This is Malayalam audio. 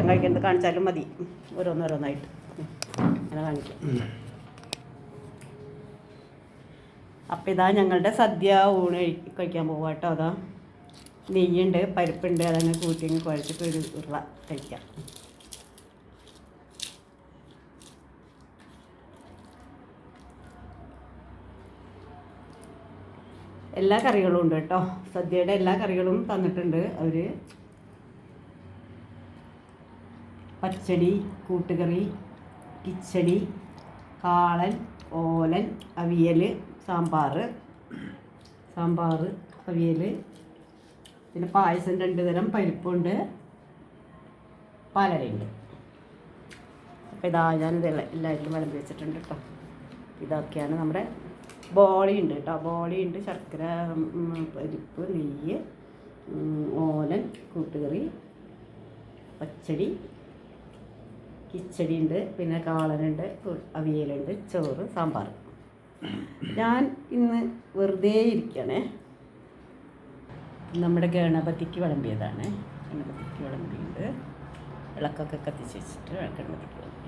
വട്ടം കഴിക്കുന്നത് കാണിച്ചാലും മതി. ഓരോന്നോരോന്നായിട്ട് അങ്ങനെ കാണിക്കും. അപ്പം ഇതാ ഞങ്ങളുടെ സദ്യ ഊണ് കഴിക്കാൻ പോവാം കേട്ടോ. അതാ നെയ്യുണ്ട്, പരിപ്പുണ്ട്, അതങ്ങനെ കൂട്ടി കുഴച്ചിട്ട് ഒരു ഉരുള കഴിക്കാം. എല്ലാ കറികളും ഉണ്ട് കേട്ടോ. സദ്യയുടെ എല്ലാ കറികളും തന്നിട്ടുണ്ട് അവർ. പച്ചടി, കൂട്ടുകറി, കിച്ചടി, കാളൻ, ഓലൻ, അവിയൽ, സാമ്പാർ, അവിയൽ, പിന്നെ പായസം 2 തരം, പരിപ്പുണ്ട്, പാലടയുണ്ട്. അപ്പോൾ ഇതാ ഞാനിത് എല്ലാവരിലും വിളമ്പി വെച്ചിട്ടുണ്ട് കേട്ടോ. ഇതൊക്കെയാണ് നമ്മുടെ ബോളി ഉണ്ട് കേട്ടോ. ബോളി ഉണ്ട്, ശർക്കര, പരിപ്പ്, നെയ്യ്, ഓലൻ, കൂട്ടുകറി, പച്ചടി, കിച്ചടി ഉണ്ട്, പിന്നെ കാളനുണ്ട്, അവിയലുണ്ട്, ചോറ്, സാമ്പാർ. ഞാൻ ഇന്ന് വെറുതെ ഇരിക്കണേ. നമ്മുടെ ഗണപതിക്ക് വിളമ്പിയതാണ്. ഗണപതിക്ക് വിളമ്പിയുണ്ട്. വിളക്കൊക്കെ കത്തിച്ച് വെച്ചിട്ട് ഗണപതിക്ക് വിളമ്പി.